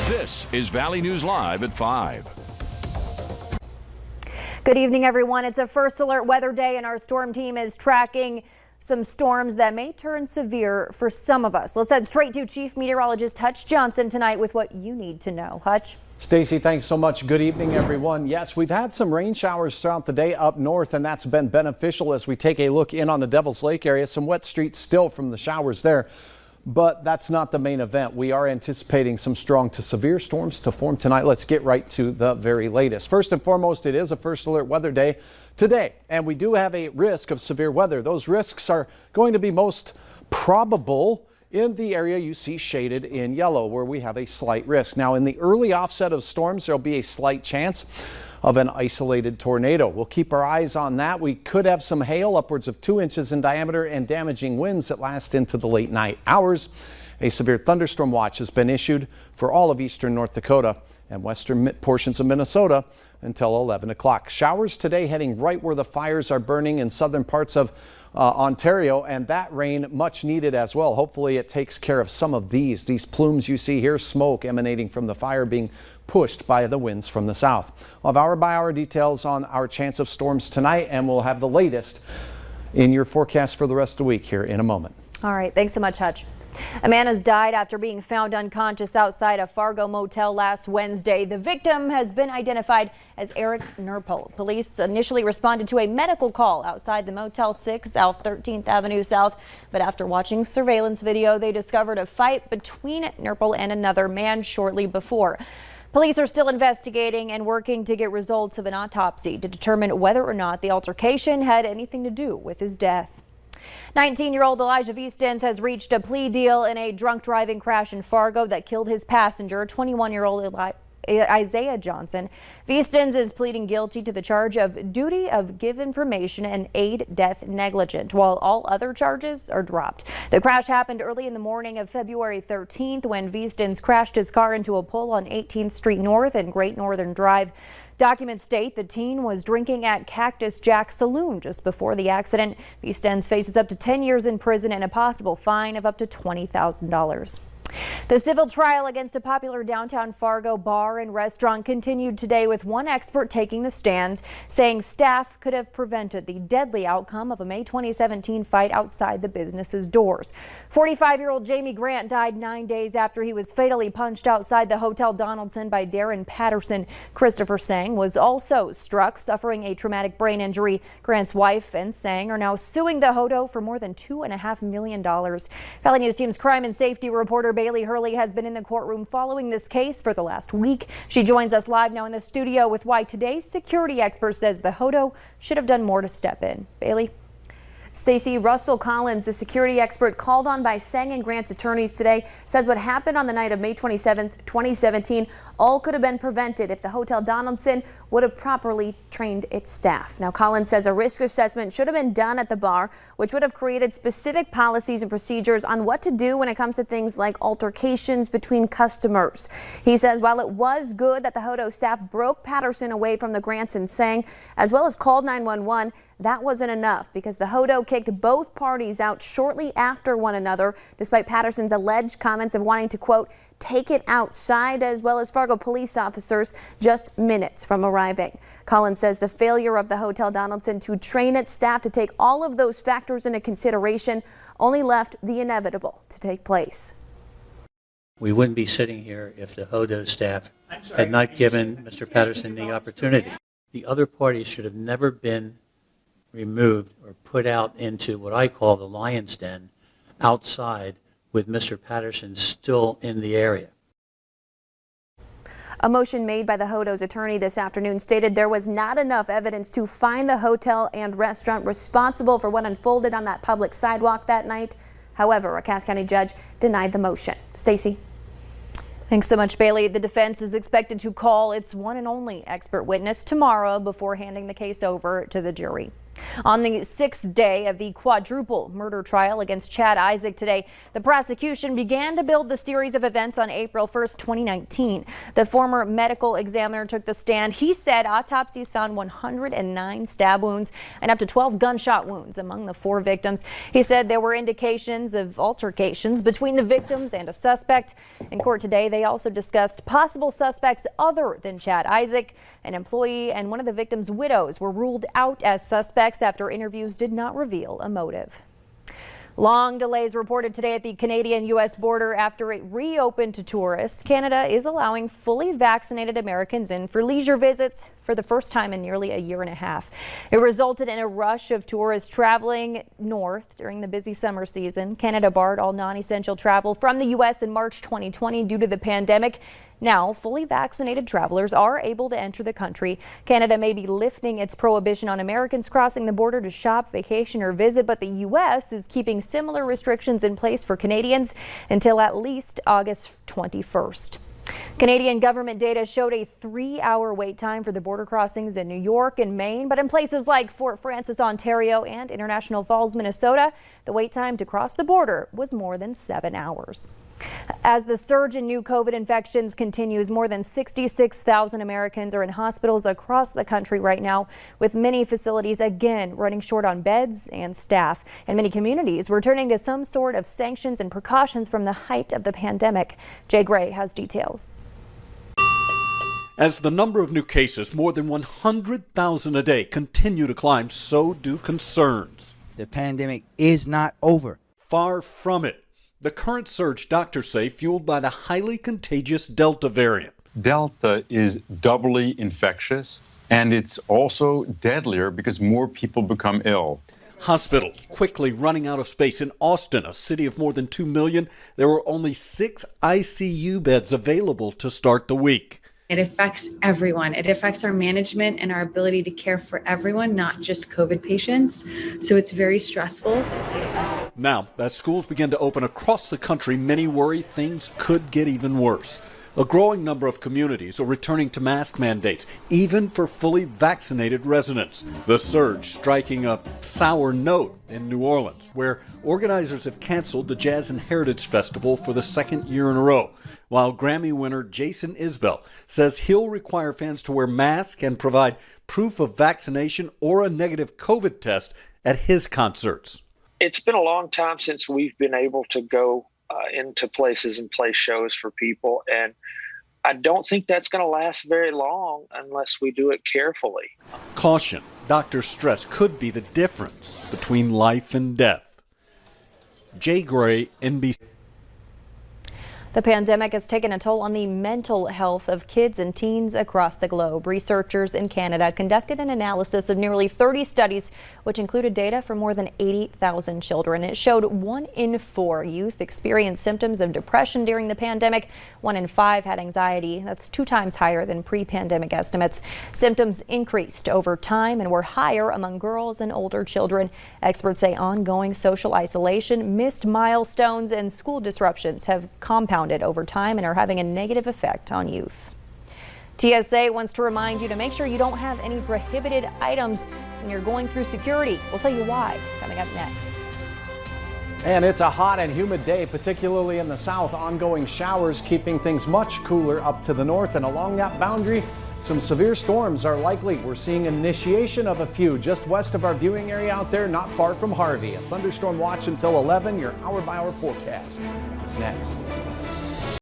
This is Valley News Live at 5. Good evening, everyone. It's a first alert weather day, and our storm team is tracking some storms that may turn severe for some of us. Let's head straight to Chief Meteorologist Hutch Johnson tonight with what you need to know. Hutch. Stacy, thanks so much. Good evening, everyone. Yes, we've had some rain showers throughout the day up north, and that's been beneficial as we take a look in on the Devil's Lake area. Some wet streets still from the showers there. But that's not the main event. We are anticipating some strong to severe storms to form tonight. Let's get right to the very latest. First and foremost, it is a first alert weather day today, and we do have a risk of severe weather. Those risks are going to be most probable in the area you see shaded in yellow, where we have a slight risk. Now, in the early offset of storms, there'll be a slight chance of an isolated tornado. We'll keep our eyes on that. We could have some hail upwards of 2 inches in diameter and damaging winds that last into the late night hours. A severe thunderstorm watch has been issued for all of eastern North Dakota and western portions of Minnesota until 11 o'clock. Showers today heading right where the fires are burning in southern parts of Ontario, and that rain much needed as well. Hopefully it takes care of some of these plumes you see here, smoke emanating from the fire being pushed by the winds from the south. We'll have hour-by-hour details on our chance of storms tonight, and we'll have the latest in your forecast for the rest of the week here in a moment. All right, thanks so much, Hutch. A man has died after being found unconscious outside a Fargo motel last Wednesday. The victim has been identified as Eric Nurple. Police initially responded to a medical call outside the Motel 6 South 13th Avenue South, but after watching surveillance video, they discovered a fight between Nurple and another man shortly before. Police are still investigating and working to get results of an autopsy to determine whether or not the altercation had anything to do with his death. 19-year-old Elijah Viestens has reached a plea deal in a drunk driving crash in Fargo that killed his passenger, 21-year-old Isaiah Johnson. Viestens is pleading guilty to the charge of duty of give information and aid death negligent, while all other charges are dropped. The crash happened early in the morning of February 13th when Viestens crashed his car into a pole on 18th Street North and Great Northern Drive. Documents state the teen was drinking at Cactus Jack Saloon just before the accident. Viestens faces up to 10 years in prison and a possible fine of up to $20,000. The civil trial against a popular downtown Fargo bar and restaurant continued today, with one expert taking the stand, saying staff could have prevented the deadly outcome of a May 2017 fight outside the business's doors. 45-year-old Jamie Grant died 9 days after he was fatally punched outside the Hotel Donaldson by Darren Patterson. Christopher Sang was also struck, suffering a traumatic brain injury. Grant's wife and Sang are now suing the Hodo for more than $2.5 million. Valley News Team's crime and safety reporter Bailey Hurley has been in the courtroom following this case for the last week. She joins us live now in the studio with why today's security expert says the Hodo should have done more to step in. Bailey. Stacey, Russell Collins, the security expert called on by Sang and Grant's attorneys today, says what happened on the night of May 27th, 2017, all could have been prevented if the Hotel Donaldson would have properly trained its staff. Now, Collins says a risk assessment should have been done at the bar, which would have created specific policies and procedures on what to do when it comes to things like altercations between customers. He says while it was good that the Hodo staff broke Patterson away from the Grants and Sang, as well as called 911, that wasn't enough because the Hodo kicked both parties out shortly after one another, despite Patterson's alleged comments of wanting to, quote, take it outside, as well as Fargo police officers just minutes from arriving. Collins says the failure of the Hotel Donaldson to train its staff to take all of those factors into consideration only left the inevitable to take place. We wouldn't be sitting here if the Hodo staff had not given Mr. Patterson the opportunity. The other parties should have never been removed or put out into what I call the lion's den outside with Mr. Patterson still in the area. A motion made by the Hodo's attorney this afternoon stated there was not enough evidence to find the hotel and restaurant responsible for what unfolded on that public sidewalk that night. However, a Cass County judge denied the motion. Stacey. Thanks so much, Bailey. The defense is expected to call its one and only expert witness tomorrow before handing the case over to the jury. On the sixth day of the quadruple murder trial against Chad Isaak today, the prosecution began to build the series of events on April 1st, 2019. The former medical examiner took the stand. He said autopsies found 109 stab wounds and up to 12 gunshot wounds among the 4 victims. He said there were indications of altercations between the victims and a suspect. In court today, they also discussed possible suspects other than Chad Isaak. An employee and one of the victims' widows were ruled out as suspects after interviews did not reveal a motive. Long delays reported today at the Canadian-U.S. border after it reopened to tourists. Canada is allowing fully vaccinated Americans in for leisure visits for the first time in nearly a year and a half. It resulted in a rush of tourists traveling north during the busy summer season. Canada barred all non-essential travel from the U.S. in March 2020 due to the pandemic. Now, fully vaccinated travelers are able to enter the country. Canada may be lifting its prohibition on Americans crossing the border to shop, vacation, or visit, but the U.S. is keeping similar restrictions in place for Canadians until at least August 21st. Canadian government data showed a 3-hour wait time for the border crossings in New York and Maine, but in places like Fort Francis, Ontario, and International Falls, Minnesota, the wait time to cross the border was more than 7 hours. As the surge in new COVID infections continues, more than 66,000 Americans are in hospitals across the country right now, with many facilities again running short on beds and staff. And many communities were turning to some sort of sanctions and precautions from the height of the pandemic. Jay Gray has details. As the number of new cases, more than 100,000 a day, continue to climb, so do concerns. The pandemic is not over. Far from it. The current surge, doctors say, fueled by the highly contagious Delta variant. Delta is doubly infectious, and it's also deadlier because more people become ill. Hospitals quickly running out of space. In Austin, a city of more than 2 million, there were only 6 ICU beds available to start the week. It affects everyone. It affects our management and our ability to care for everyone, not just COVID patients. So it's very stressful. Now, as schools begin to open across the country, many worry things could get even worse. A growing number of communities are returning to mask mandates, even for fully vaccinated residents. The surge striking a sour note in New Orleans, where organizers have canceled the Jazz and Heritage Festival for the 2nd year in a row, while Grammy winner Jason Isbell says he'll require fans to wear masks and provide proof of vaccination or a negative COVID test at his concerts. It's been a long time since we've been able to go into places and play shows for people, and I don't think that's going to last very long unless we do it carefully. Caution, doctors stress, could be the difference between life and death. Jay Gray, NBC. The pandemic has taken a toll on the mental health of kids and teens across the globe. Researchers in Canada conducted an analysis of nearly 30 studies, which included data from more than 80,000 children. It showed 1 in 4 youth experienced symptoms of depression during the pandemic. 1 in 5 had anxiety. That's 2 times higher than pre-pandemic estimates. Symptoms increased over time and were higher among girls and older children. Experts say ongoing social isolation, missed milestones, and school disruptions have compounded over time and are having a negative effect on youth. TSA wants to remind you to make sure you don't have any prohibited items when you're going through security. We'll tell you why coming up next. And it's a hot and humid day, particularly in the south. Ongoing showers keeping things much cooler up to the north, and along that boundary, some severe storms are likely. We're seeing initiation of a few just west of our viewing area out there, not far from Harvey. A thunderstorm watch until 11, your hour-by-hour forecast is next.